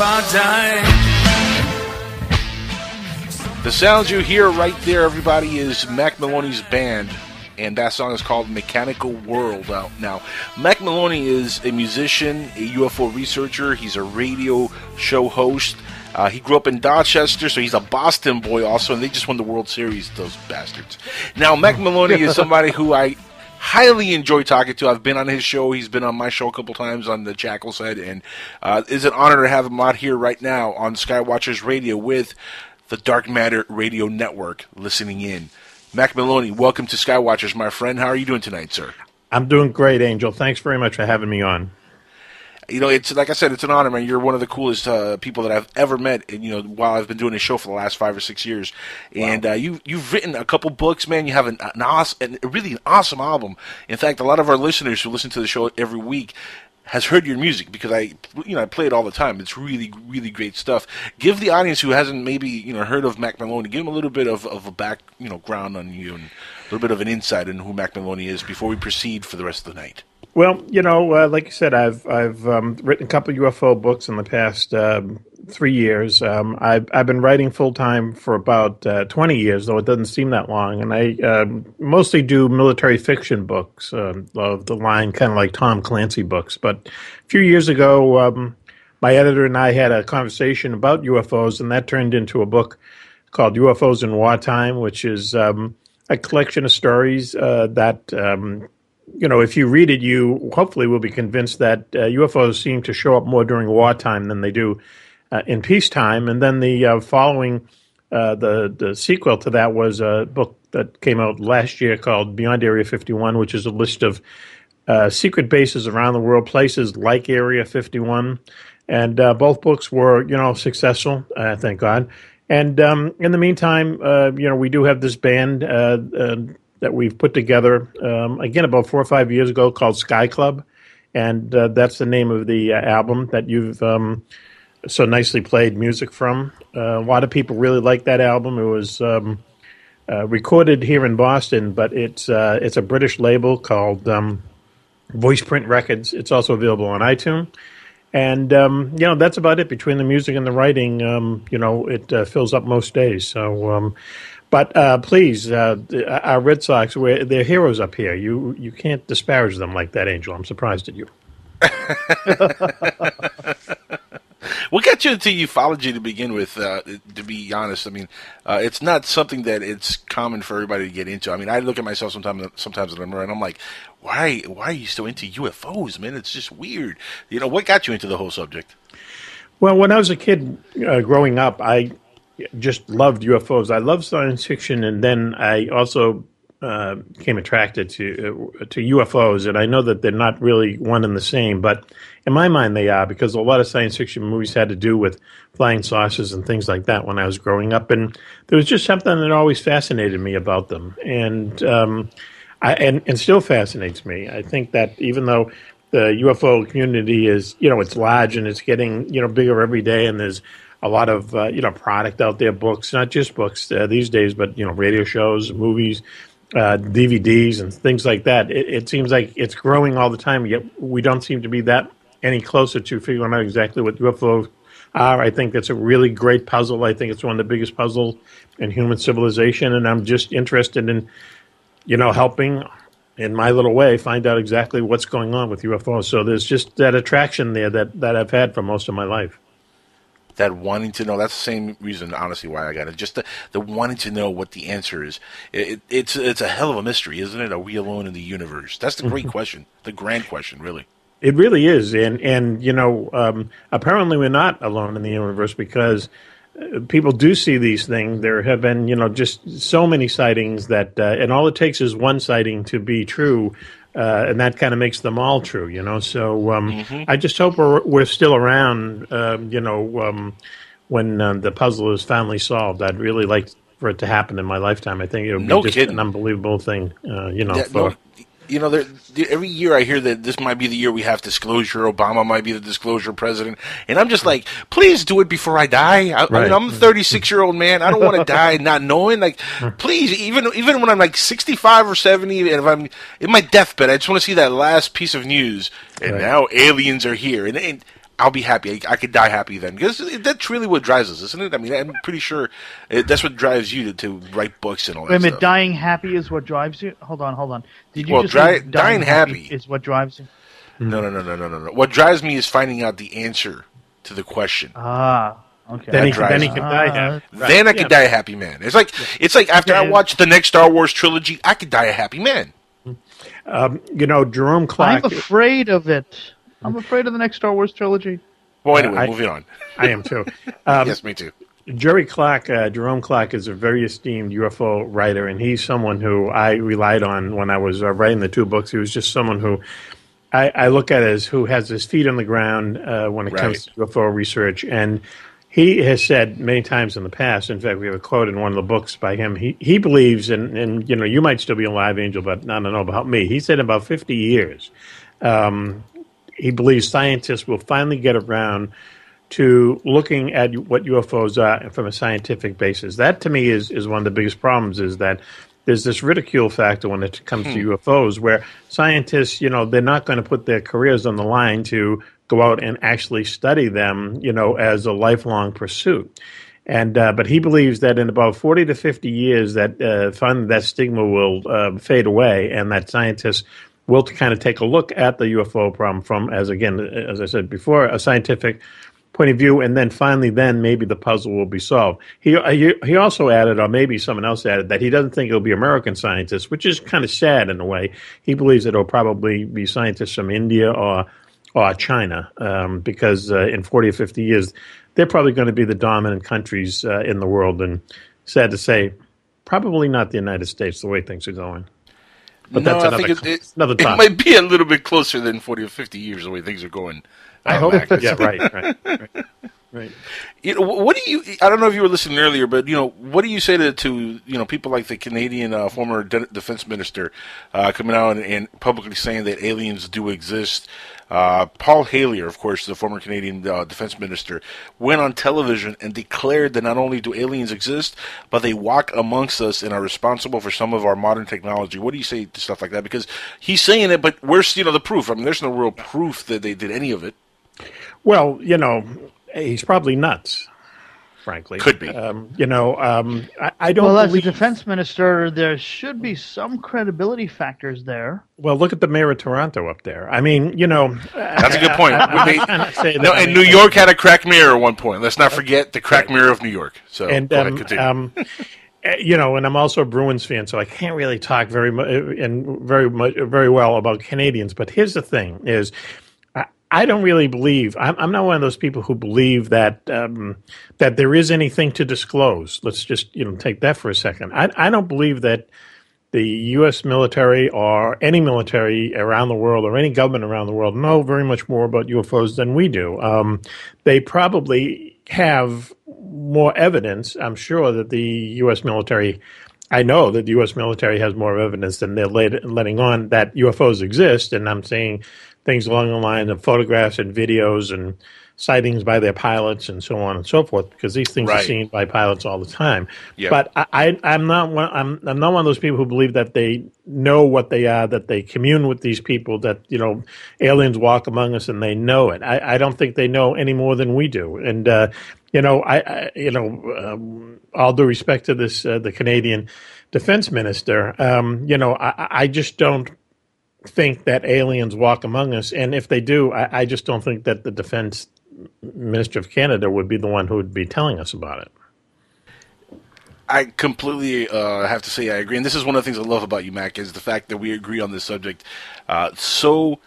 I die. The sounds you hear right there, everybody, is Mack Maloney's band, and that song is called Mechanical World. Now, Mack Maloney is a musician, a UFO researcher. He's a radio show host. He grew up in Dorchester, so he's a Boston boy also, and they just won the World Series, those bastards. Now, Mack Maloney is somebody who I highly enjoy talking to. I've been on his show. He's been on my show a couple times on the Jackal side, and it's an honor to have him out here right now on Skywatchers Radio with the Dark Matter Radio Network listening in. Mack Maloney, welcome to Skywatchers, my friend. How are you doing tonight, sir? I'm doing great, Angel. Thanks very much for having me on. You know, it's like I said, it's an honor, man. You're one of the coolest people that I've ever met. And, you know, while I've been doing this show for the last 5 or 6 years, and you've written a couple books, man. You have an awesome album. In fact, a lot of our listeners who listen to the show every week has heard your music because I play it all the time. It's really, really great stuff. Give the audience who hasn't maybe heard of Mack Maloney, give them a little bit of a background on you and a little bit of an insight on who Mack Maloney is before we proceed for the rest of the night. Well, like you said, I've written a couple UFO books in the past 3 years. I've been writing full time for about 20 years, though it doesn't seem that long. And I mostly do military fiction books of the line, kind of like Tom Clancy books. But a few years ago, my editor and I had a conversation about UFOs, and that turned into a book called UFOs in Wartime, which is a collection of stories that if you read it, you hopefully will be convinced that UFOs seem to show up more during wartime than they do in peacetime. And then the following, the sequel to that was a book that came out last year called Beyond Area 51, which is a list of secret bases around the world, places like Area 51. And both books were, successful, thank God. And in the meantime, we do have this band that we've put together, again, about 4 or 5 years ago called Sky Club. And that's the name of the album that you've so nicely played music from. A lot of people really like that album. It was recorded here in Boston, but it's a British label called Voice Print Records. It's also available on iTunes. And, that's about it. Between the music and the writing, it fills up most days. So, but please, our Red Sox, they're heroes up here. You can't disparage them like that, Angel. I'm surprised at you. What got you into ufology to begin with, to be honest? I mean, it's not something that it's common for everybody to get into. I mean, I look at myself sometimes when I'm like, why are you so into UFOs, man? It's just weird. What got you into the whole subject? Well, when I was a kid growing up, I just loved UFOs. I loved science fiction, and then I also became attracted to UFOs. And I know that they're not really one and the same, but in my mind they are, because a lot of science fiction movies had to do with flying saucers and things like that when I was growing up. And there was just something that always fascinated me about them, and and still fascinates me. I think that even though the UFO community is, it's large and it's getting, bigger every day, and there's a lot of, product out there, books, not just books these days, but, radio shows, movies, DVDs and things like that. It seems like it's growing all the time, yet we don't seem to be that any closer to figuring out exactly what UFOs are. I think that's a really great puzzle. I think it's one of the biggest puzzles in human civilization, and I'm just interested in, helping in my little way find out exactly what's going on with UFOs. So there's just that attraction there that I've had for most of my life. That wanting to know, that's the same reason, honestly, why I got it. Just the wanting to know what the answer is. It's a hell of a mystery, isn't it? Are we alone in the universe? That's the great question, the grand question, really. It really is. And apparently we're not alone in the universe, because people do see these things. There have been, just so many sightings that, and all it takes is one sighting to be true. And that kind of makes them all true, So I just hope we're still around, when the puzzle is finally solved. I'd really like for it to happen in my lifetime. I think it would be just an unbelievable thing, every year I hear that this might be the year we have disclosure. Obama might be the disclosure president. And I'm just like, please do it before I die. I'm a 36-year-old man. I don't want to die not knowing. Like, please, even when I'm like 65 or 70, and if I'm in my deathbed, I just want to see that last piece of news. And now aliens are here. And I'll be happy. I could die happy then, because that's really what drives us, isn't it? I mean, I'm pretty sure that's what drives you to write books and all that Wait a minute, stuff. dying happy is what drives you? Hold on. Did you Well, just say dying happy is what drives you? No. What drives me is finding out the answer to the question. Ah, okay. Then he can die happy. Right. Then I could die a happy man. It's like after I watch the next Star Wars trilogy, I could die a happy man. Jerome Clark. I'm afraid of it. I'm afraid of the next Star Wars trilogy. Well, anyway, moving on. I am too. Yes, me too. Jerome Clark is a very esteemed UFO writer, and he's someone who I relied on when I was writing the 2 books. He was just someone who I look at as who has his feet on the ground when it comes to UFO research. And he has said many times in the past, in fact, we have a quote in one of the books by him, he believes, and you might still be alive, Angel, but I don't know about me. He said in about 50 years, he believes scientists will finally get around to looking at what UFOs are from a scientific basis. That, to me, is one of the biggest problems, is that there's this ridicule factor when it comes to UFOs, where scientists, they're not going to put their careers on the line to go out and actually study them, as a lifelong pursuit. And but he believes that in about 40 to 50 years, that finally that stigma will fade away, and that scientists will kind of take a look at the UFO problem from, as I said before, a scientific point of view, and then finally, maybe the puzzle will be solved. He also added, or maybe someone else added, that he doesn't think it'll be American scientists, which is kind of sad in a way. He believes that it'll probably be scientists from India or China, because in 40 or 50 years, they're probably going to be the dominant countries in the world, and sad to say, probably not the United States, the way things are going. But no, that's I think another topic. It might be a little bit closer than 40 or 50 years the way things are going. I hope. Yeah, right. What do you? I don't know if you were listening earlier, but what do you say to people like the Canadian former defense minister coming out and publicly saying that aliens do exist? Paul Hellyer, of course, the former Canadian defense minister, went on television and declared that not only do aliens exist, but they walk amongst us and are responsible for some of our modern technology. What do you say to stuff like that? Because he's saying it, but where's the proof? I mean, there's no real proof that they did any of it. Well, he's probably nuts, frankly. Could be. I don't Well, as a believe... defense minister, there should be some credibility factors there. Well, look at the mayor of Toronto up there. I mean, That's a good point. And New York had a cracked mirror at one point. Let's not forget the cracked mirror of New York. So, and go ahead, continue. And I'm also a Bruins fan, so I can't really talk very well about Canadians. But here's the thing: is I don't really believe. I'm not one of those people who believe that that there is anything to disclose. Let's just take that for a second. I don't believe that the U.S. military or any military around the world or any government around the world know very much more about UFOs than we do. They probably have more evidence. I'm sure that the U.S. military. I know that the U.S. military has more evidence than they're letting on that UFOs exist, and I'm saying things along the lines of photographs and videos and sightings by their pilots and so on and so forth, because these things are seen by pilots all the time. Yep. But I'm not one of those people who believe that they know what they are, that they commune with these people, that aliens walk among us and they know it. I don't think they know any more than we do. And all due respect to this the Canadian defense minister, I just don't think that aliens walk among us, and if they do, I just don't think that the defense minister of Canada would be the one who would be telling us about it. I completely have to say I agree, and this is one of the things I love about you, Mac, is the fact that we agree on this subject so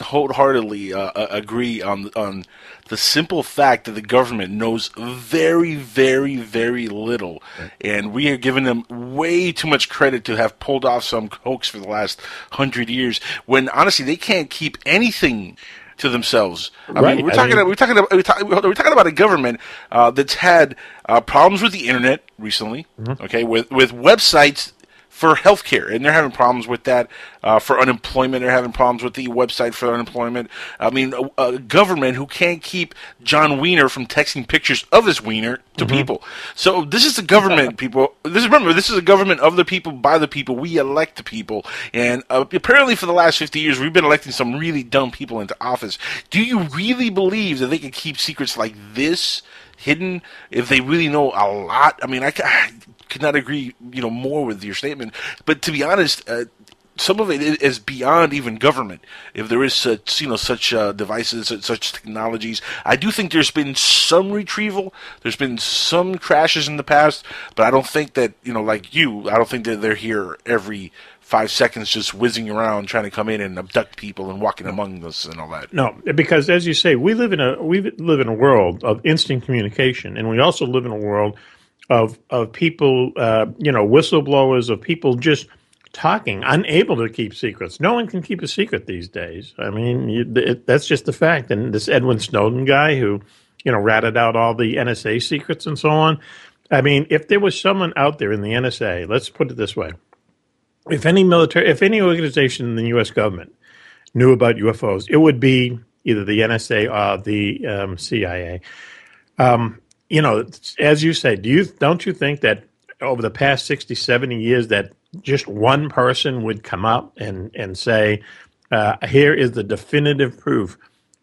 wholeheartedly. Agree on the simple fact that the government knows very, very, very little, and we are giving them way too much credit to have pulled off some hoax for the last 100 years, when honestly they can't keep anything to themselves. I mean, we're talking about a government that's had problems with the internet recently. Okay, with websites for healthcare, and they're having problems with that. For unemployment, they're having problems with the website for unemployment. I mean, a government who can't keep John Wiener from texting pictures of his wiener to people. So this is the government, people. Remember, this is a government of the people, by the people. We elect the people. And apparently for the last 50 years, we've been electing some really dumb people into office. Do you really believe that they can keep secrets like this hidden if they really know a lot? I mean, I could not agree, more with your statement. But to be honest, some of it is beyond even government. If there is such devices, such technologies, I do think there's been some retrieval. There's been some crashes in the past, but I don't think that like you. I don't think that they're here every 5 seconds just whizzing around trying to come in and abduct people and walking among us and all that. No, because as you say, we live in a world of instant communication, and we also live in a world of people, whistleblowers, of people just talking, unable to keep secrets. No one can keep a secret these days. I mean, that's just the fact. And this Edwin Snowden guy who, ratted out all the NSA secrets and so on. I mean, if there was someone out there in the NSA, let's put it this way. If any organization in the U.S. government knew about UFOs, it would be either the NSA or the CIA. As you say, don't you think that over the past 60, 70 years that just one person would come up and say, here is the definitive proof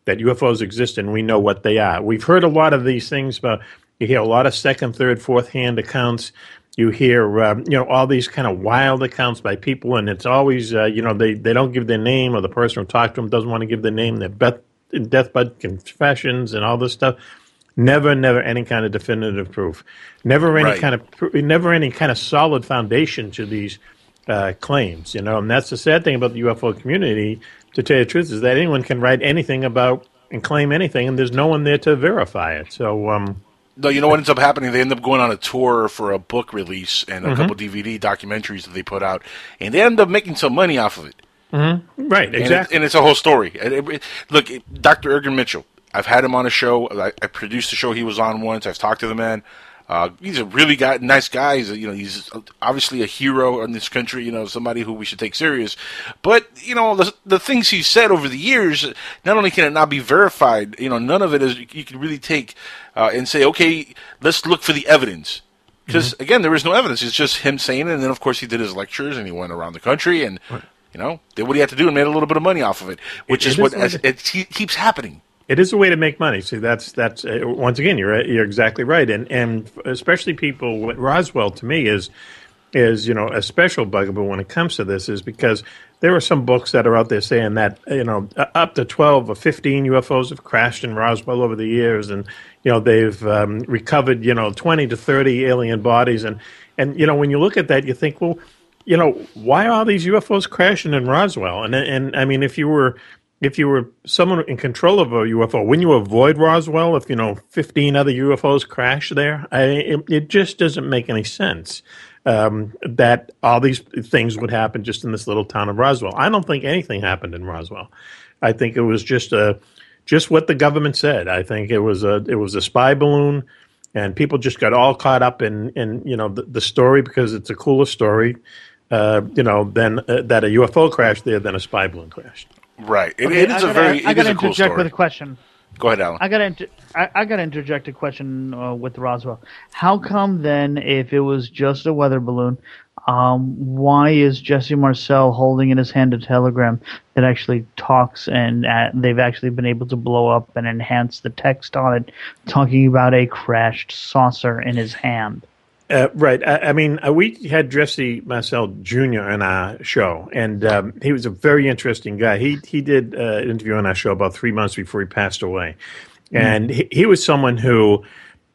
that UFOs exist and we know what they are? We've heard a lot of these things, but you hear a lot of second, third, fourth-hand accounts. You hear, all these kind of wild accounts by people, and it's always, they don't give their name, or the person who talked to them doesn't want to give their name, their deathbed confessions and all this stuff. Never any kind of definitive proof. Never any kind of solid foundation to these claims. And that's the sad thing about the UFO community. To tell you the truth, is that anyone can write anything about and claim anything, and there's no one there to verify it. So, no, you know what ends up happening? They end up going on a tour for a book release and a couple DVD documentaries that they put out, and they end up making some money off of it. Mm-hmm. Right, exactly. And it's a whole story. Look, Dr. Ergen Mitchell. I've had him on a show. I produced a show he was on once. I've talked to the man. He's a really nice guy. He's obviously a hero in this country. Somebody who we should take serious. But the things he's said over the years, not only can it not be verified, none of it is you can really take and say, okay, let's look for the evidence. Because again, there is no evidence. It's just him saying it, and then of course he did his lectures and he went around the country and did what he had to do and made a little bit of money off of it, which is what keeps happening. It is a way to make money. See, that's once again, you're exactly right, and especially people. Roswell to me is a special bugaboo when it comes to this, is because there are some books that are out there saying that up to 12 or 15 UFOs have crashed in Roswell over the years, and they've recovered 20 to 30 alien bodies, and when you look at that, you think, well, why are all these UFOs crashing in Roswell? And I mean, if you were someone in control of a UFO, wouldn't you avoid Roswell if 15 other UFOs crash there? It just doesn't make any sense that all these things would happen just in this little town of Roswell. I don't think anything happened in Roswell. I think it was just what the government said. I think it was a spy balloon, and people just got all caught up in the story because it's a cooler story, than that a UFO crashed there than a spy balloon crashed. Right. I got to interject with a question. Go ahead, Alan. I got to interject a question with Roswell. How come then, if it was just a weather balloon, why is Jesse Marcel holding in his hand a telegram that actually talks, and they've actually been able to blow up and enhance the text on it, talking about a crashed saucer in his hand? Right. I mean, we had Jesse Marcel Jr. on our show, and he was a very interesting guy. He did an interview on our show about 3 months before he passed away. And he was someone who,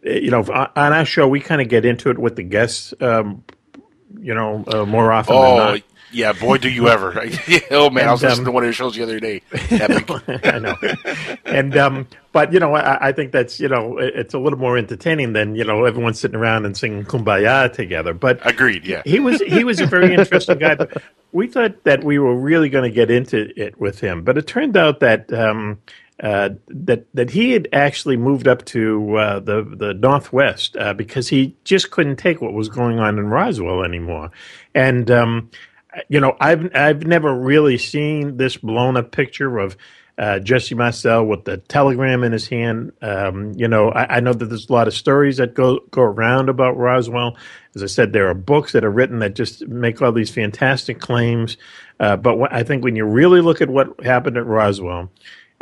on our show, we kind of get into it with the guests, more often than not. Yeah, boy, do you ever. Oh, man, I was listening to one of your shows the other day. Epic. I know. And, but, I think that's, it's a little more entertaining than, everyone sitting around and singing Kumbaya together. But agreed, yeah. He was a very interesting guy. But we thought that we were really going to get into it with him. But it turned out that that he had actually moved up to the Northwest because he just couldn't take what was going on in Roswell anymore. And I've never really seen this blown up picture of Jesse Marcel with the telegram in his hand. I know that there's a lot of stories that go around about Roswell. As I said, there are books that are written that just make all these fantastic claims. But I think when you really look at what happened at Roswell,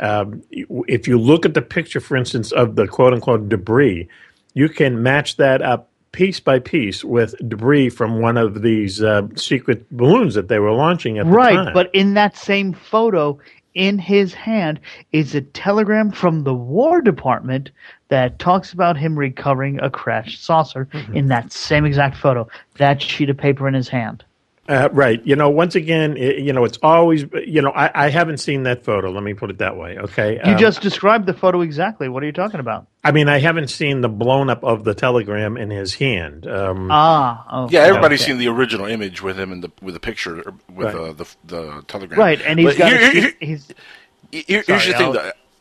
if you look at the picture, for instance, of the quote-unquote debris, you can match that up piece by piece with debris from one of these secret balloons that they were launching at the time. Right, but in that same photo, in his hand is a telegram from the War Department that talks about him recovering a crashed saucer in that same exact photo, that sheet of paper in his hand. Right. Once again, it's always, I haven't seen that photo. Let me put it that way. Okay. You just described the photo exactly. What are you talking about? I mean, I haven't seen the blown up of the telegram in his hand. Okay. Yeah, everybody's seen the original image with him with the picture with the telegram. Right, and he's got. Here's the thing.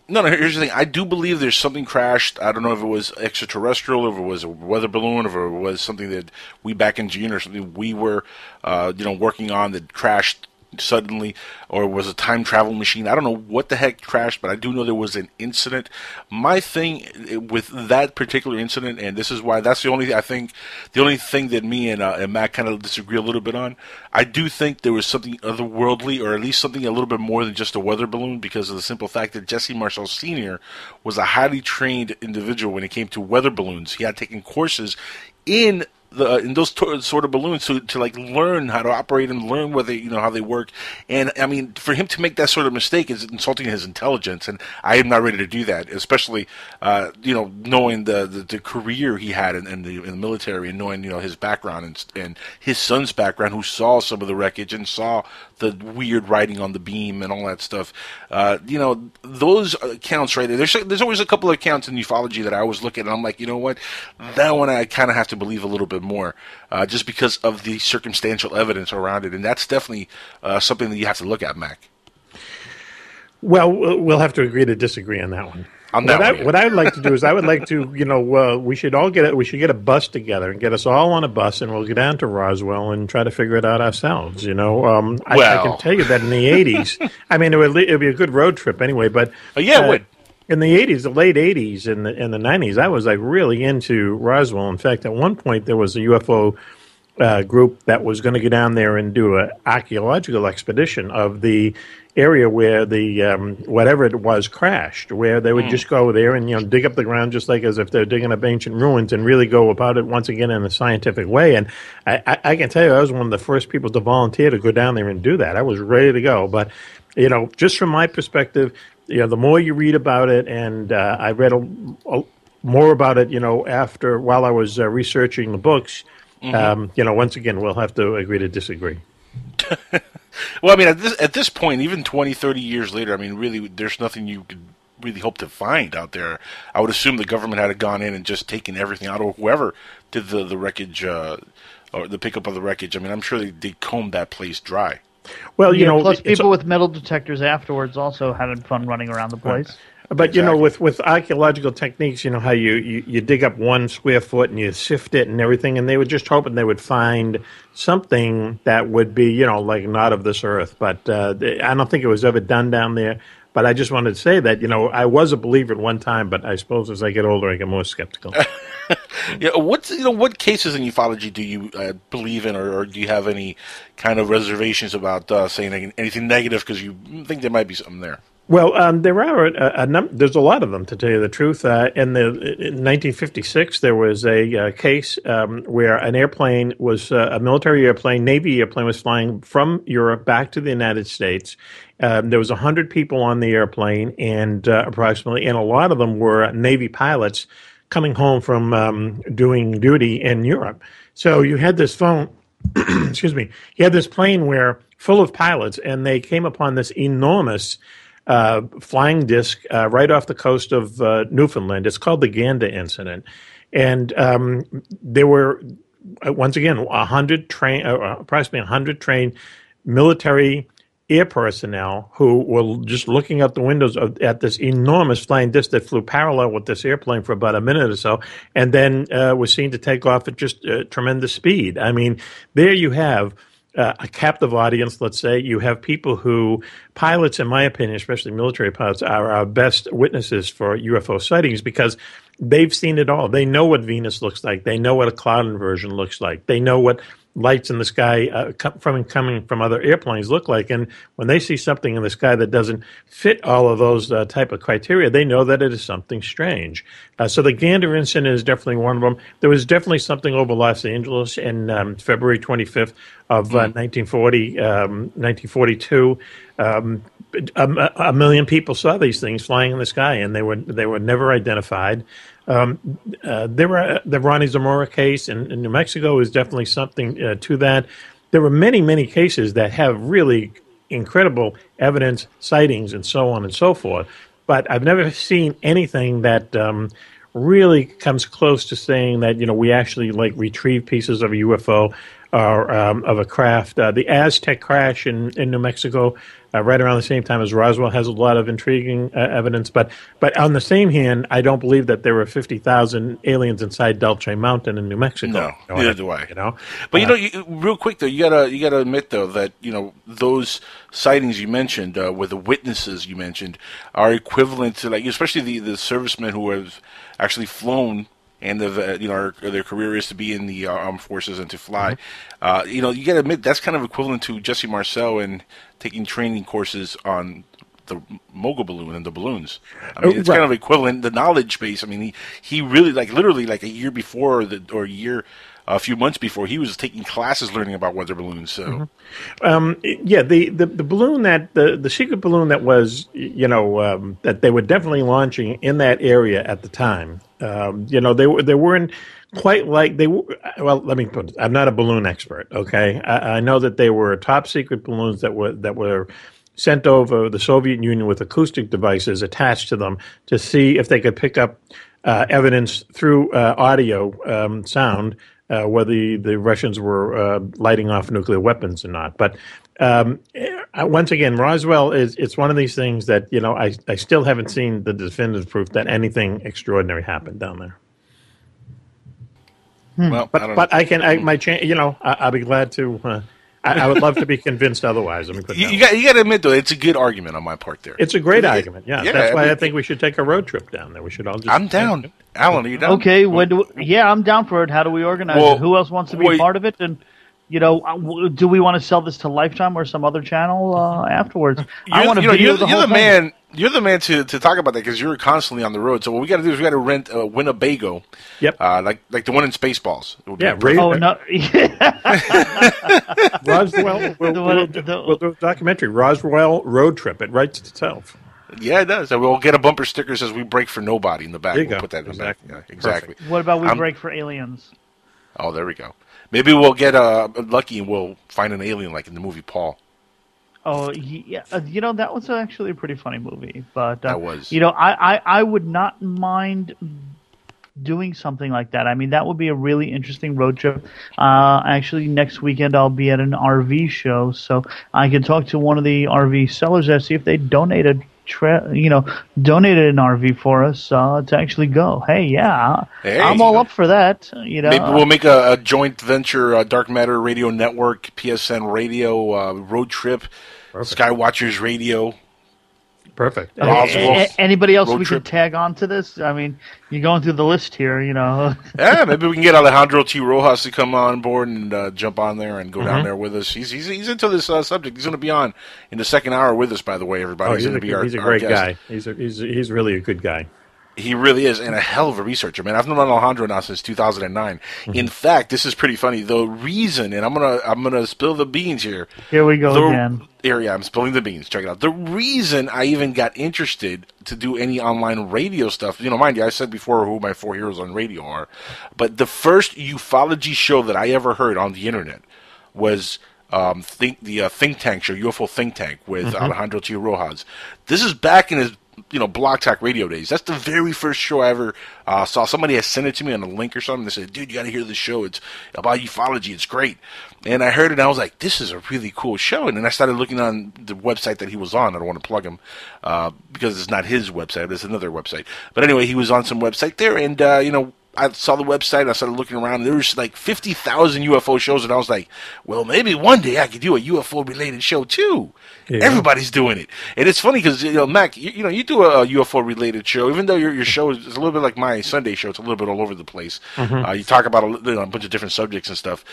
Here's the thing. I do believe there's something crashed. I don't know if it was extraterrestrial, or if it was a weather balloon, or if it was something that we back in June or something we were, working on that crashed suddenly, or it was a time travel machine. I don't know what the heck crashed, but I do know there was an incident. My thing with that particular incident, and this is why that's the only thing that me and Matt kind of disagree a little bit on. I do think there was something otherworldly, or at least something a little bit more than just a weather balloon, because of the simple fact that Jesse Marcel Sr. was a highly trained individual when it came to weather balloons. He had taken courses in those sort of balloons to like learn how to operate and learn how they work. And I mean, for him to make that sort of mistake is insulting his intelligence, and I am not ready to do that, especially knowing the career he had in the military, and knowing his background and his son's background, who saw some of the wreckage and saw the weird writing on the beam and all that stuff. Those accounts right there. There's always a couple of accounts in ufology that I always look at, and I'm like, you know what, that one I kind of have to believe a little bit more, just because of the circumstantial evidence around it, and that's definitely something that you have to look at, Mac. Well, we'll have to agree to disagree on that one. What I would like to do is I would like to, we should get a bus together and get us all on a bus, and we'll go down to Roswell and try to figure it out ourselves. I can tell you that in the 80s, I mean, it would be a good road trip anyway, but it would. In the 80s, the late 80s and the 90s, I was like really into Roswell. In fact, at one point there was a UFO group that was going to go down there and do an archaeological expedition of the area where the whatever it was crashed, where they would just go there and dig up the ground just like as if they're digging up ancient ruins, and really go about it once again in a scientific way. And I can tell you, I was one of the first people to volunteer to go down there and do that. I was ready to go, but just from my perspective, the more you read about it, and I read more about it, while I was researching the books. Once again, we'll have to agree to disagree. Well, I mean, at this point, even 20, 30 years later, I mean, really, there's nothing you could really hope to find out there. I would assume the government had gone in and just taken everything out, or whoever did the wreckage, or the pickup of the wreckage. I mean, I'm sure they combed that place dry. Well, plus people with metal detectors afterwards also had fun running around the place. But with archaeological techniques, how you dig up 1 square foot and you sift it and everything, and they were just hoping they would find something that would be, like not of this earth. But I don't think it was ever done down there. But I just wanted to say that, I was a believer at one time, but I suppose as I get older, I get more skeptical. What cases in ufology do you believe in, or do you have any kind of reservations about saying anything negative because you think there might be something there? Well, there are there's a lot of them, to tell you the truth. In 1956, there was a case where an airplane was a military airplane, Navy airplane, was flying from Europe back to the United States. There was 100 people on the airplane, and approximately, and a lot of them were Navy pilots coming home from doing duty in Europe. So you had this excuse me, you had this plane full of pilots, and they came upon this enormous flying disc right off the coast of Newfoundland. It's called the Gander incident. And there were, once again, approximately 100 trained military air personnel who were just looking out the windows at this enormous flying disc that flew parallel with this airplane for about a minute or so, and then was seen to take off at just tremendous speed. I mean, there you have a captive audience, let's say. You have people who, pilots, in my opinion, especially military pilots, are our best witnesses for UFO sightings because they've seen it all. They know what Venus looks like. They know what a cloud inversion looks like. They know what lights in the sky coming from other airplanes look like. And when they see something in the sky that doesn't fit all of those type of criteria, they know that it is something strange. So the Gander incident is definitely one of them. There was definitely something over Los Angeles in February 25th of 1942. A million people saw these things flying in the sky, and they were never identified. There were the Ronnie Zamora case in New Mexico is definitely something to that. There were many cases that have really incredible evidence, sightings, and so on and so forth. But I've never seen anything that really comes close to saying that we actually retrieve pieces of a UFO or of a craft. The Aztec crash in New Mexico, right around the same time as Roswell, has a lot of intriguing evidence. But on the same hand, I don't believe that there were 50,000 aliens inside Dulce Mountain in New Mexico. No, neither do I. But real quick though, you gotta admit though that those sightings you mentioned with the witnesses you mentioned are equivalent to especially the servicemen who have actually flown. And their career is to be in the armed forces and to fly. Mm-hmm. You got to admit that's kind of equivalent to Jesse Marcel and taking training courses on the mogul balloon and the balloons. I mean, it's kind of equivalent. The knowledge base. I mean, he really literally a year before a few months before, he was taking classes learning about weather balloons. So, the balloon the secret balloon that was that they were definitely launching in that area at the time. They weren't quite like they were. Well, let me put it. I'm not a balloon expert. Okay, I know that they were top secret balloons that were sent over the Soviet Union with acoustic devices attached to them to see if they could pick up evidence through audio sound. Whether the Russians were lighting off nuclear weapons or not. But once again, Roswell it's one of these things that I still haven't seen the definitive proof that anything extraordinary happened down there. Well, but I'll be glad to. I would love to be convinced otherwise. You got to admit though, it's a good argument on my part there. It's a great argument. Yeah, that's why I think we should take a road trip down there. We should all just. I'm down. Alan, are you down? Okay, I'm down for it. How do we organize it? Who else wants to be part of it? And do we want to sell this to Lifetime or some other channel afterwards? I want to video the whole thing. Man. You're the man to talk about that because you're constantly on the road. So what we got to do is we got to rent a Winnebago. Yep. Like the one in Spaceballs. Yeah. No. Roswell. We'll do a documentary. Roswell Road Trip. It writes itself. Yeah, it does. And we'll get a bumper sticker that says "We break for nobody" in the back. There you we'll go. Put that in exactly. the back. Yeah, exactly. Perfect. What about we break for aliens? Oh, there we go. Maybe we'll get lucky and we'll find an alien like in the movie Paul. Oh, yeah. That was actually a pretty funny movie. But that was. I would not mind doing something like that. I mean, that would be a really interesting road trip. Actually, next weekend I'll be at an RV show, so I can talk to one of the RV sellers there, see if they donated an RV for us to actually go. Hey, I'm all up for that. Maybe we'll make a joint venture, Dark Matter Radio Network, PSN Radio, road trip, Perfect. Skywatchers Radio. Perfect. Anybody else we could tag on to this? I mean, you're going through the list here, Yeah, maybe we can get Alejandro T. Rojas to come on board and jump on there and go down there with us. He's into this subject. He's going to be on in the second hour with us, by the way, everybody. He's a great guy. He's really a good guy. He really is, and a hell of a researcher, man. I've known Alejandro now since 2009. Mm-hmm. In fact, this is pretty funny. The reason, and I'm gonna spill the beans here. Here we go again. Yeah, I'm spilling the beans. Check it out. The reason I even got interested to do any online radio stuff, mind you, I said before who my 4 heroes on radio are, but the first ufology show that I ever heard on the internet was the Think Tank show, UFO Think Tank, with Alejandro T. Rojas. This is back in his Blog Talk Radio days. That's the very first show I ever saw. Somebody had sent it to me on a link or something. They said, dude, you got to hear this show. It's about ufology. It's great. And I heard it, and I was like, this is a really cool show. And then I started looking on the website that he was on. I don't want to plug him because it's not his website. It's another website. But anyway, he was on some website there, and, I saw the website, and I started looking around, and there was like 50,000 UFO shows, and I was like, well, maybe one day I could do a UFO-related show, too. Yeah. Everybody's doing it. And it's funny because, Mac, you do a UFO-related show, even though your show is a little bit like my Sunday show. It's a little bit all over the place. You talk about a bunch of different subjects and stuff.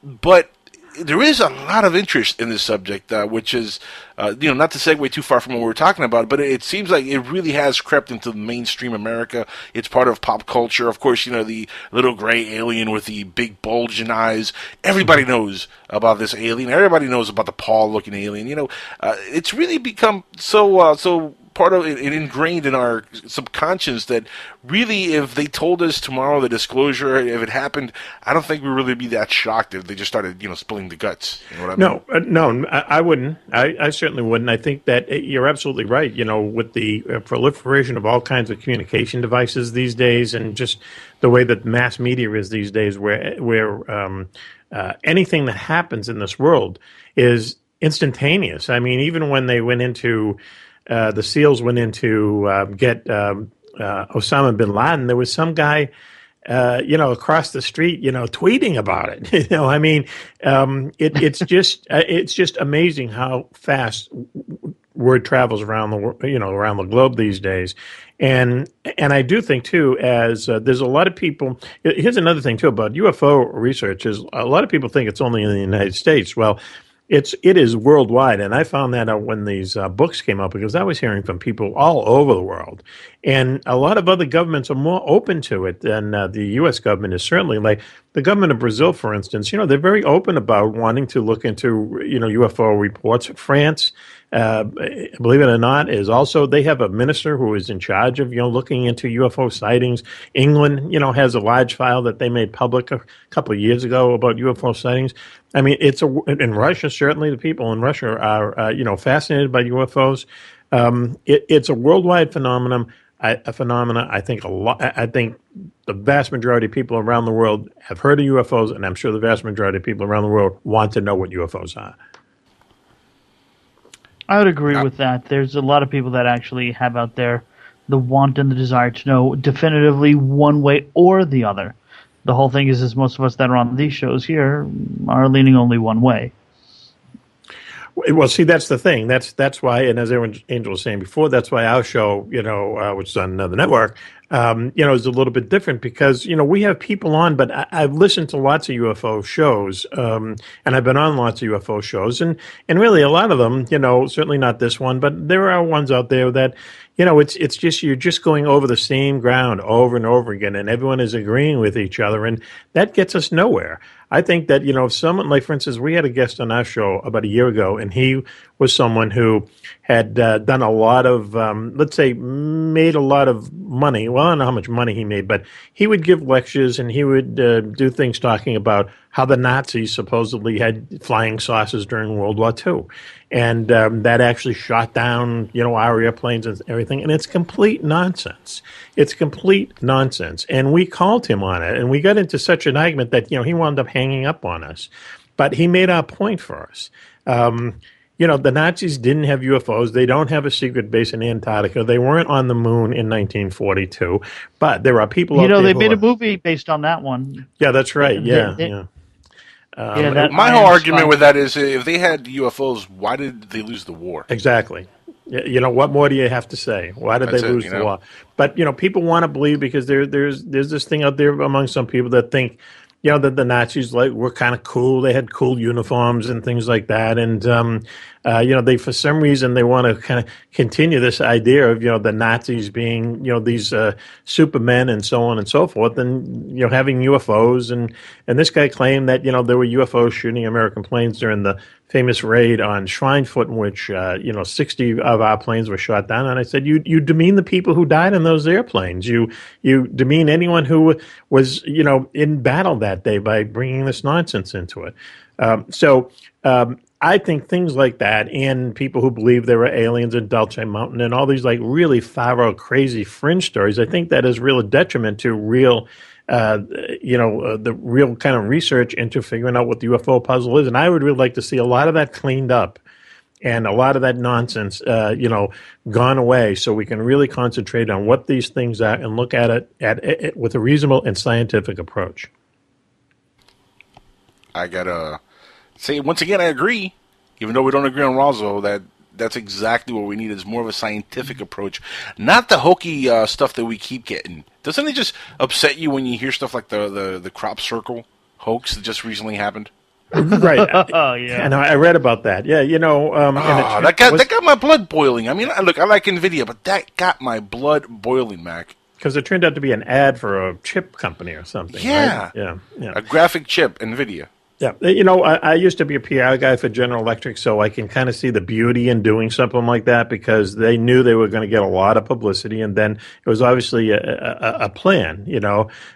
But there is a lot of interest in this subject, which is, not to segue too far from what we were talking about, but it seems like it really has crept into mainstream America. It's part of pop culture. Of course, the little gray alien with the big bulging eyes. Everybody knows about this alien. Everybody knows about the Paul-looking alien. It's really become so part of it ingrained in our subconscious that really, if they told us tomorrow the disclosure, if it happened, I don't think we'd really be that shocked if they just started, spilling the guts. You know what I mean? No, I wouldn't. I certainly wouldn't. I think that you're absolutely right. With the proliferation of all kinds of communication devices these days, and just the way that mass media is these days, where anything that happens in this world is instantaneous. I mean, even when they went into the SEALs went in to get Osama bin Laden, there was some guy, across the street, tweeting about it. I mean, it's just amazing how fast word travels around around the globe these days. And I do think too, as there's a lot of people. Here's another thing too about UFO research: is a lot of people think it's only in the United States. Well, it is worldwide, and I found that out when these books came out, because I was hearing from people all over the world, and a lot of other governments are more open to it than the U.S. government is. Certainly, like the government of Brazil, for instance, they're very open about wanting to look into UFO reports. France, believe it or not, is also, they have a minister who is in charge of looking into UFO sightings. England, has a large file that they made public a couple of years ago about UFO sightings. I mean, in Russia, certainly the people in Russia are, fascinated by UFOs. It's a worldwide phenomenon. I think I think the vast majority of people around the world have heard of UFOs, and I'm sure the vast majority of people around the world want to know what UFOs are. I would agree with that. There's a lot of people that actually have out there the want and the desire to know definitively one way or the other. The whole thing is most of us that are on these shows here are leaning only one way. Well, see, that's the thing. That's why, and as Angel was saying before, that's why our show, which is on the network, is a little bit different, because, we have people on, but I've listened to lots of UFO shows, and I've been on lots of UFO shows, and really a lot of them, certainly not this one, but there are ones out there that, it's just, you're just going over the same ground over and over again, and everyone is agreeing with each other, and that gets us nowhere. I think that, if someone, like, for instance, we had a guest on our show about a year ago, and he was someone who had done a lot of, let's say, made a lot of money. Well, I don't know how much money he made, but he would give lectures, and he would do things talking about how the Nazis supposedly had flying saucers during World War II. And that actually shot down, our airplanes and everything. And it's complete nonsense. It's complete nonsense. And we called him on it. And we got into such an argument that, he wound up hanging up on us. But he made our point for us. The Nazis didn't have UFOs. They don't have a secret base in Antarctica. They weren't on the moon in 1942. But there are people out there. They made a movie based on that one. Yeah, that's right. Yeah. My whole argument with that is, if they had UFOs, why did they lose the war? Exactly. What more do you have to say? Why did they lose the war? But people want to believe, because there's this thing out there among some people that think, that the Nazis were kind of cool. They had cool uniforms and things like that, and they, for some reason, they want to kind of continue this idea of the Nazis being these supermen and so on and so forth, and having UFOs, and this guy claimed that there were UFOs shooting American planes during the famous raid on Schweinfurt, in which 60 of our planes were shot down. And I said, you demean the people who died in those airplanes. You demean anyone who was in battle that day by bringing this nonsense into it. I think things like that, and people who believe there were aliens in Dulce Mountain, and all these really far out crazy fringe stories, I think that is real detriment to real, the real kind of research into figuring out what the UFO puzzle is. And I would really like to see a lot of that cleaned up, and a lot of that nonsense, gone away, so we can really concentrate on what these things are and look at it with a reasonable and scientific approach. I gotta say once again, I agree. Even though we don't agree on Roswell, that's exactly what we need. Is more of a scientific approach, not the hokey stuff that we keep getting. Doesn't it just upset you when you hear stuff like the crop circle hoax that just recently happened? Right. Oh yeah. I read about that. Yeah, that got my blood boiling. I mean, look, I like NVIDIA, but that got my blood boiling, Mac. Because it turned out to be an ad for a chip company or something. Yeah. Right? Yeah. A graphic chip, NVIDIA. Yeah, I used to be a PR guy for General Electric, so I can kind of see the beauty in doing something like that because they knew they were going to get a lot of publicity, and then it was obviously a plan,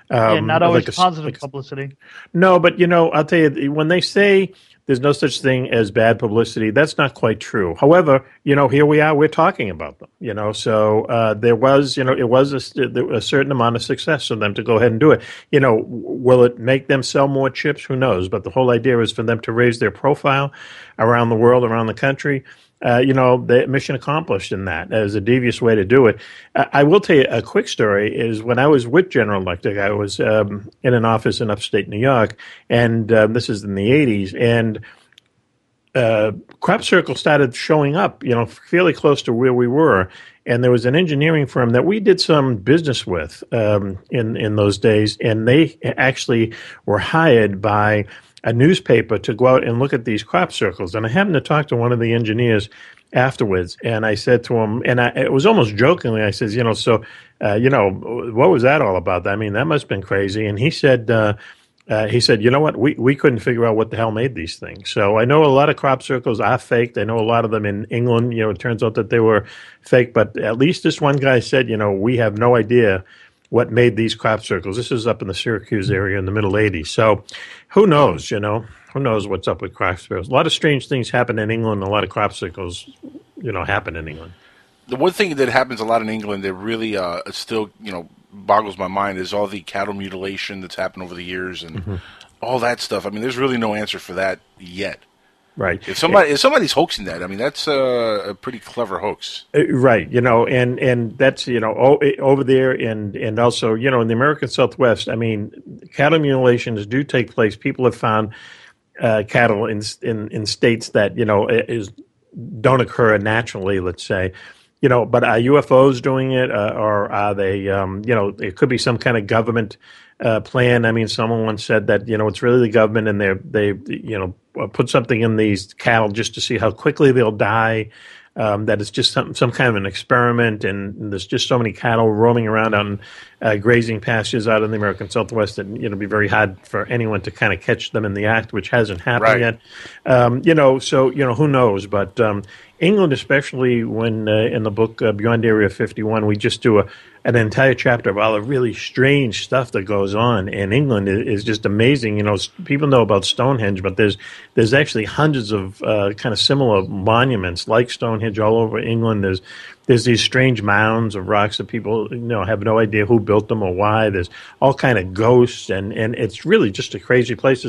not always positive publicity. No, but I'll tell you, when they say there's no such thing as bad publicity, that's not quite true. However, here we are, we're talking about them, so there was, it was a certain amount of success for them to go ahead and do it. Will it make them sell more chips? Who knows? But the whole idea is for them to raise their profile around the world, around the country. The mission accomplished in that as a devious way to do it. I will tell you a quick story is when I was with General Electric, I was in an office in upstate New York, and this is in the 80s, and crop circles started showing up, fairly close to where we were. And there was an engineering firm that we did some business with in those days, and they actually were hired by a newspaper to go out and look at these crop circles. And I happened to talk to one of the engineers afterwards, and I said to him, and it was almost jokingly, I says, what was that all about? I mean, that must have been crazy. And he said, you know what, we couldn't figure out what the hell made these things. So I know a lot of crop circles are faked. I know a lot of them in England, it turns out that they were fake. But at least this one guy said, we have no idea what made these crop circles. This is up in the Syracuse area in the middle 80s. So who knows, who knows what's up with crop circles. A lot of strange things happen in England. A lot of crop circles, happen in England. The one thing that happens a lot in England that really still, boggles my mind is all the cattle mutilation that's happened over the years and all that stuff. I mean, there's really no answer for that yet. Right. If somebody's hoaxing that, I mean, that's a pretty clever hoax. Right. And that's, over there and also, in the American Southwest, I mean, cattle mutilations do take place. People have found cattle in states that, don't occur naturally, let's say. But are UFOs doing it, or are they? It could be some kind of government plan. I mean, someone once said that it's really the government, and they put something in these cattle just to see how quickly they'll die. That it's just some kind of an experiment, and there's just so many cattle roaming around on grazing pastures out in the American Southwest that it'd be very hard for anyone to kind of catch them in the act, which hasn't happened yet. So who knows? But England, especially when in the book Beyond Area 51, we just do an entire chapter of all the really strange stuff that goes on. And England is just amazing. People know about Stonehenge, but there's actually hundreds of kind of similar monuments like Stonehenge all over England. There's these strange mounds of rocks that people have no idea who built them or why. There's all kind of ghosts, and it's really just a crazy place.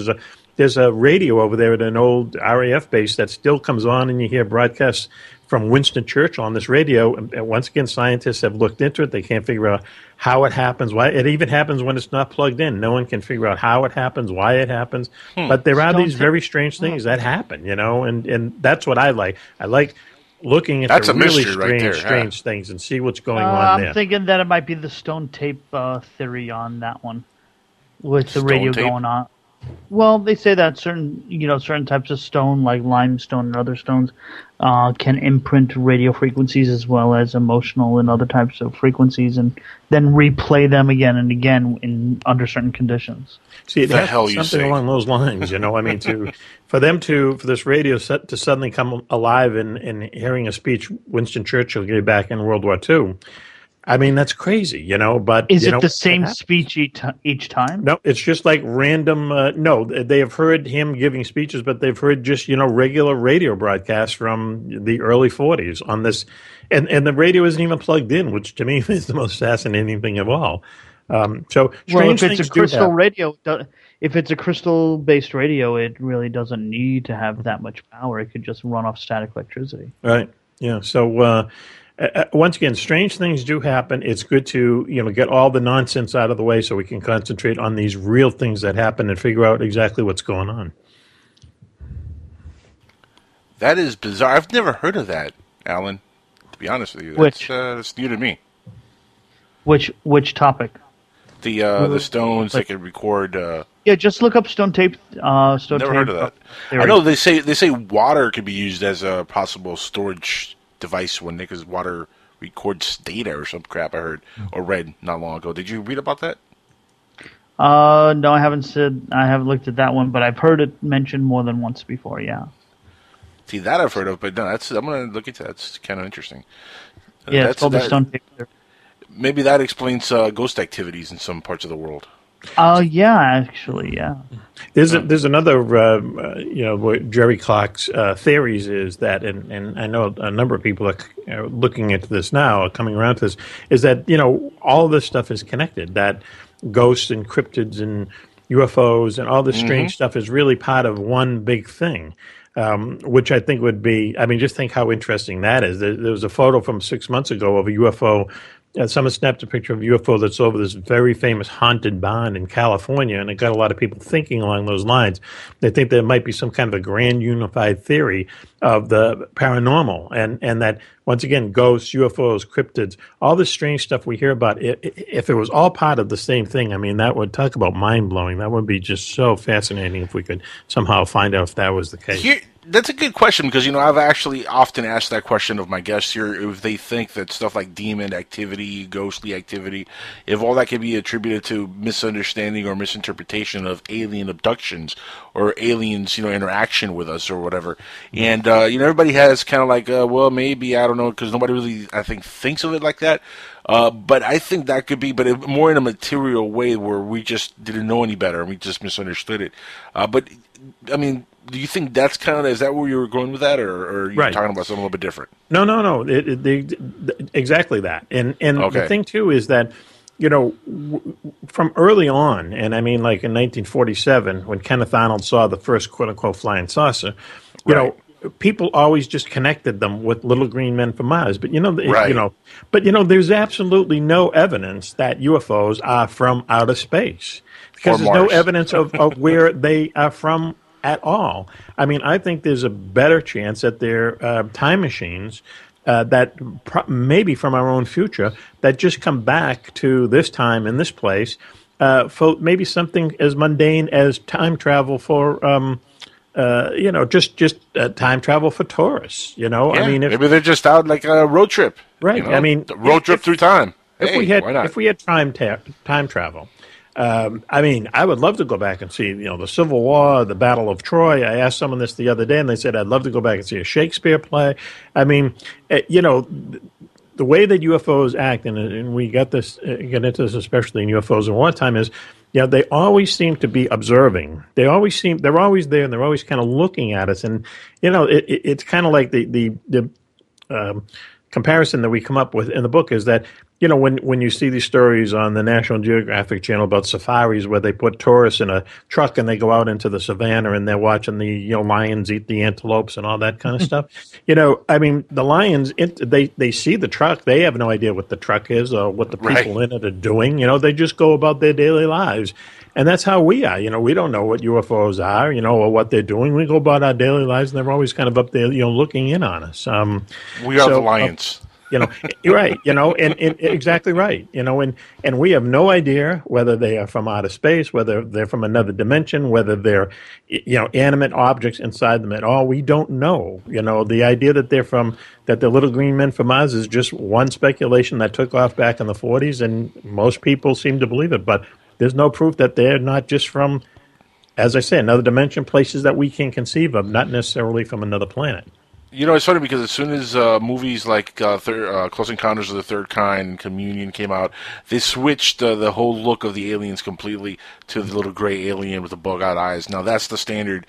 There's a radio over there at an old RAF base that still comes on, and you hear broadcasts from Winston Churchill on this radio. And once again, scientists have looked into it. They can't figure out how it happens, why it even happens when it's not plugged in. No one can figure out how it happens, why it happens. But there are these very strange things that happen, and that's what I like. I like looking at the really strange things and see what's going on there. I'm thinking that it might be the stone tape theory on that one with the radio going on. Well, they say that certain types of stone, like limestone and other stones, can imprint radio frequencies as well as emotional and other types of frequencies, and then replay them again and again under certain conditions. See, it has something along those lines, I mean, for this radio set to suddenly come alive in hearing a speech Winston Churchill gave back in World War II. I mean, that's crazy, but... Is it the same speech each time? No, it's just like random... no, they have heard him giving speeches, but they've heard just, regular radio broadcasts from the early 40s on this. And the radio isn't even plugged in, which to me is the most fascinating thing of all. So strange if it's things a crystal do happen. radio, if it's a crystal-based radio, it really doesn't need to have that much power. It could just run off static electricity. Right. Yeah. So once again, strange things do happen. It's good to get all the nonsense out of the way so we can concentrate on these real things that happen and figure out exactly what's going on. That is bizarre. I've never heard of that, Alan. To be honest with you, that's new to me. Which topic? The stones they can record. Yeah, just look up stone tape. Stone Never tape heard of that. theory. I know they say water could be used as a possible storage device because water records data or some crap I heard or read not long ago. Did you read about that? No, I haven't looked at that one, but I've heard it mentioned more than once before. Yeah. See, that I've heard of, but no, I'm going to look into that. It's kind of interesting. Yeah, it's called the stone tape theory. Maybe that explains ghost activities in some parts of the world. Yeah, actually, yeah. There's another, what Jerry Clark's theories is that, and I know a number of people are looking into this now, are coming around to this, is that, all of this stuff is connected, that ghosts and cryptids and UFOs and all this strange stuff is really part of one big thing. Which I think would be, just think how interesting that is. There was a photo from 6 months ago of a UFO. Someone snapped a picture of a UFO that's over this very famous haunted barn in California, and it got a lot of people thinking along those lines. They think there might be some kind of a grand unified theory of the paranormal, and that, once again, ghosts, UFOs, cryptids, all this strange stuff we hear about, if it was all part of the same thing, that would talk about mind-blowing. That would be just so fascinating if we could somehow find out if that was the case. That's a good question because, I've actually often asked that question of my guests here if they think that stuff like demon activity, ghostly activity, if all that can be attributed to misunderstanding or misinterpretation of alien abductions or aliens, interaction with us or whatever. And, everybody has kind of like, well, maybe, I don't know, because nobody really, I think, thinks of it like that. But I think that could be, but more in a material way where we just didn't know any better and we just misunderstood it. But, do you think that's is that where you were going with that, or are you talking about something a little bit different? No. Exactly that. And okay. The thing, too, is that, from early on, and like in 1947, when Kenneth Arnold saw the first quote-unquote flying saucer, people always just connected them with little green men from Mars. But, there's absolutely no evidence that UFOs are from outer space because there's no evidence of where they are from at all. I think there's a better chance that they're time machines that maybe from our own future that just come back to this time in this place for maybe something as mundane as time travel for just time travel for tourists. Maybe they're just out like a road trip. Right. Road trip through time. If we had time travel. I would love to go back and see, the Civil War, the Battle of Troy. I asked someone this the other day, and they said, I'd love to go back and see a Shakespeare play. The way that UFOs act, and we get into this especially in UFOs in wartime, is, they always seem to be observing. They're always there, and they're always kind of looking at us. And, it's kind of like the comparison that we come up with in the book is that, when you see these stories on the National Geographic Channel about safaris where they put tourists in a truck and they go out into the savannah and they're watching the lions eat the antelopes and all that kind of stuff. The lions, they see the truck. They have no idea what the truck is or what the people in it are doing. They just go about their daily lives. And that's how we are. We don't know what UFOs are, or what they're doing. We go about our daily lives, and they're always kind of up there, looking in on us. We are the lions. You're right, and exactly right, and we have no idea whether they are from outer space, whether they're from another dimension, whether they're, animate objects inside them at all. We don't know. The idea that they're little green men from Mars is just one speculation that took off back in the 40s, and most people seem to believe it, but there's no proof that they're not just from, as I say, another dimension, places that we can conceive of, not necessarily from another planet. It's funny because as soon as movies like Close Encounters of the Third Kind and Communion came out, they switched the whole look of the aliens completely to the little gray alien with the bug-out eyes. Now, that's the standard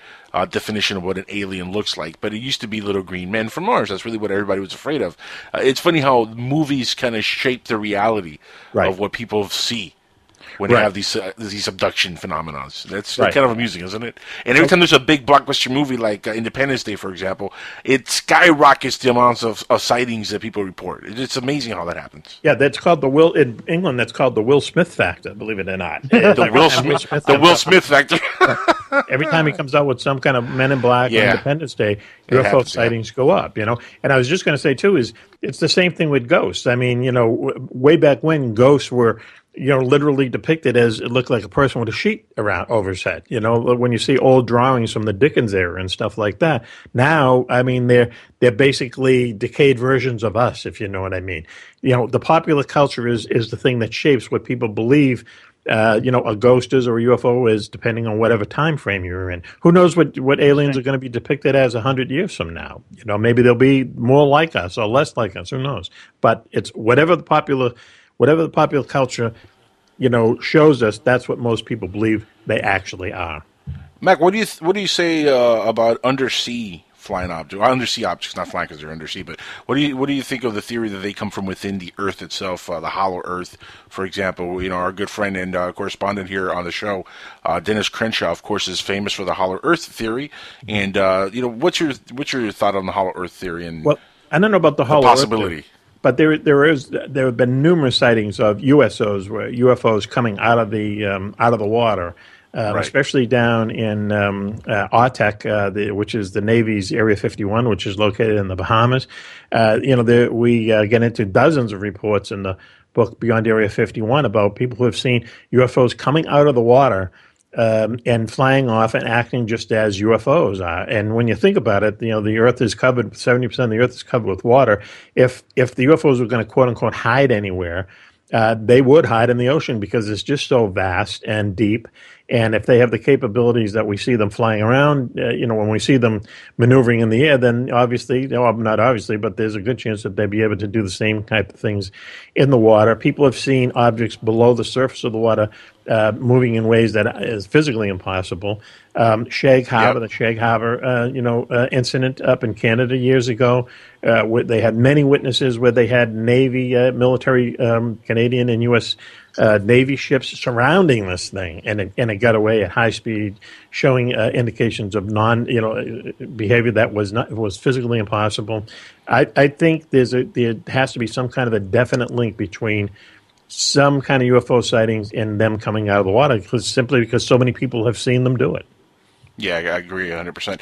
definition of what an alien looks like, but it used to be little green men from Mars. That's really what everybody was afraid of. It's funny how movies kind of shape the reality of what people see. when they Right. have these abduction phenomena. That's Right. kind of amusing, isn't it? And every time there's a big blockbuster movie like Independence Day, for example, it skyrockets the amounts of sightings that people report. It's amazing how that happens. Yeah, that's called in England. That's called the Will Smith factor. Believe it or not, The Will Smith factor. Every time he comes out with some kind of Men in Black or Yeah. Independence Day, It UFO happens, sightings go up. And I was just going to say too is it's the same thing with ghosts. I mean, way back when ghosts were literally depicted as it looked like a person with a sheet around over his head. When you see old drawings from the Dickens era and stuff like that. Now, I mean, they're basically decayed versions of us, if you know what I mean. The popular culture is the thing that shapes what people believe. A ghost is or a UFO is, depending on whatever time frame you're in. Who knows what aliens are going to be depicted as 100 years from now? Maybe they'll be more like us or less like us. Who knows? But it's whatever the popular culture, shows us. That's what most people believe they actually are. Mac, what do you say about undersea flying objects? Well, undersea objects, not flying because they're undersea. But what do you think of the theory that they come from within the Earth itself, the hollow Earth, for example? Our good friend and correspondent here on the show, Dennis Crenshaw, of course, is famous for the hollow Earth theory. And what's your thought on the hollow Earth theory? And well, I don't know about the hollow possibility. Earth theory, but there have been numerous sightings of UFOs coming out of the water. Right. Especially down in Artec, which is the Navy's Area 51, which is located in the Bahamas. We get into dozens of reports in the book Beyond Area 51 about people who have seen UFOs coming out of the water and flying off and acting just as UFOs are. And when you think about it, the Earth is covered, 70% of the Earth is covered with water. If the UFOs were going to, quote unquote, hide anywhere, they would hide in the ocean because it's just so vast and deep. And if they have the capabilities that we see them flying around, when we see them maneuvering in the air, then obviously, not obviously, but there's a good chance that they'd be able to do the same type of things in the water. People have seen objects below the surface of the water moving in ways that is physically impossible. Shag Harbor, the Shag Harbor, incident up in Canada years ago, where they had many witnesses where they had Navy, military, Canadian and U.S. Navy ships surrounding this thing, and it got away at high speed, showing indications of behavior that was physically impossible. I think there has to be some kind of a definite link between some kind of UFO sightings and them coming out of the water, simply because so many people have seen them do it. Yeah, I agree 100%.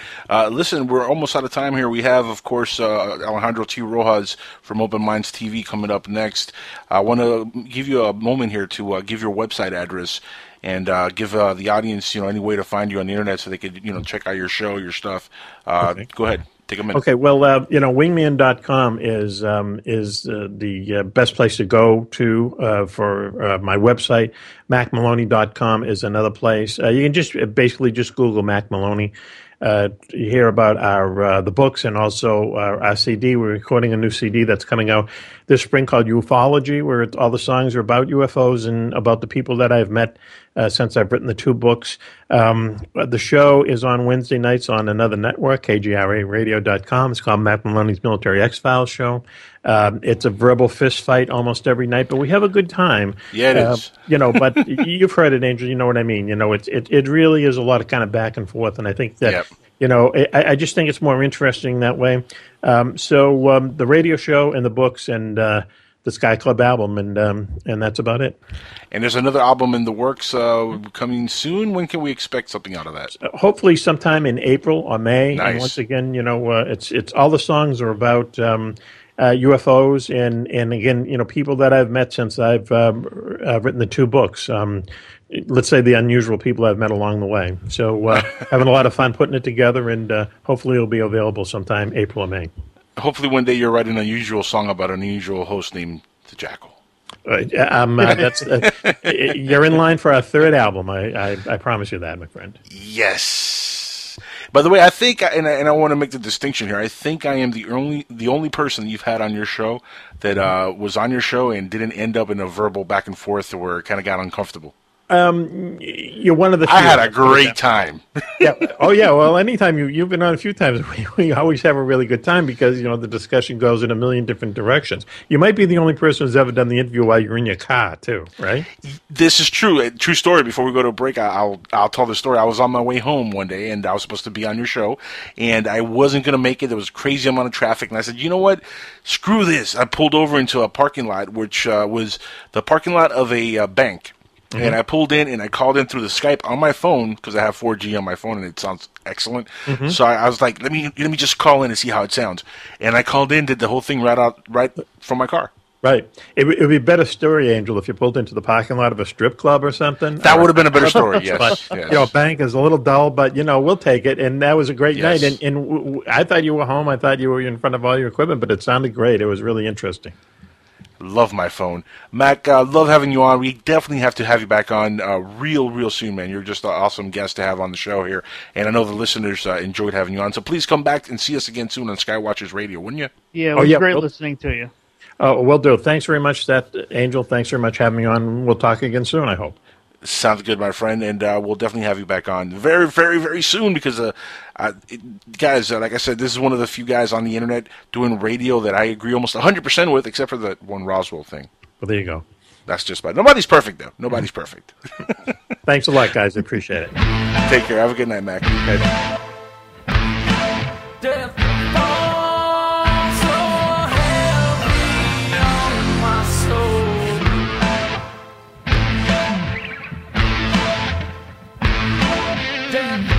Listen, we're almost out of time here. We have, of course, Alejandro T. Rojas from Open Minds TV coming up next. I want to give you a moment here to give your website address and give the audience, any way to find you on the internet so they could, check out your show, your stuff. Okay. Go ahead. Take a minute. Okay, well, wingman.com is the best place to go to for my website. MackMaloney.com is another place. You can just basically Google Mack Maloney. You hear about the books and also our CD. We're recording a new CD that's coming out this spring called Ufology, where all the songs are about UFOs and about the people that I've met since I've written the two books. The show is on Wednesday nights on another network, KGRAradio.com. It's called Mack Maloney's Military X-Files Show. It's a verbal fist fight almost every night, but we have a good time. Yeah, it is. But you've heard it, Angel. You know what I mean. It really is a lot of kind of back and forth, and I think that, I just think it's more interesting that way. So the radio show and the books and the Sky Club album, and that's about it. And there's another album in the works coming soon. When can we expect something out of that? Hopefully sometime in April or May. Nice. And once again, it's all the songs are about UFOs and again, people that I've met since I've written the two books. Let's say the unusual people I've met along the way. So having a lot of fun putting it together, and hopefully it'll be available sometime April or May. Hopefully one day you'll write an unusual song about an unusual host named the Jackal. That's you're in line for our third album. I promise you that, my friend. Yes. By the way, I think, and I want to make the distinction here. I think I am the only person you've had on your show that was on your show and didn't end up in a verbal back and forth where it kind of got uncomfortable. You're one of the few. I had a great time. Yeah. Oh, yeah. Well, anytime you've been on a few times, we always have a really good time because, the discussion goes in a million different directions. You might be the only person who's ever done the interview while you're in your car, too, right? This is true. A true story. Before we go to a break, I'll tell the story. I was on my way home one day, and I was supposed to be on your show, and I wasn't going to make it. There was a crazy amount of traffic, and I said, you know what? Screw this. I pulled over into a parking lot, which was the parking lot of a bank. Mm-hmm. And I pulled in and I called in through the Skype on my phone because I have 4G on my phone and it sounds excellent. Mm-hmm. So I was like, let me just call in and see how it sounds. And I called in, did the whole thing right from my car. Right. It would be a better story, Angel, if you pulled into the parking lot of a strip club or something. That would have been a better story, yes. But, yes. Bank is a little dull, but, we'll take it. And that was a great night. And I thought you were home. I thought you were in front of all your equipment, but it sounded great. It was really interesting. Love my phone. Mac, love having you on. We definitely have to have you back on real soon, man. You're just an awesome guest to have on the show here. And I know the listeners enjoyed having you on. So please come back and see us again soon on Skywatchers Radio, wouldn't you? Yeah, it was great listening to you. Oh, will do. Thanks very much, Angel. Thanks very much for having me on. We'll talk again soon, I hope. Sounds good, my friend, and we'll definitely have you back on very, very, very soon because, guys, like I said, this is one of the few guys on the internet doing radio that I agree almost 100% with, except for the one Roswell thing. Well, there you go. That's just about it. Nobody's perfect, though. Nobody's perfect. Thanks a lot, guys. I appreciate it. Take care. Have a good night, Mac. Death falls so heavy on my soul. Death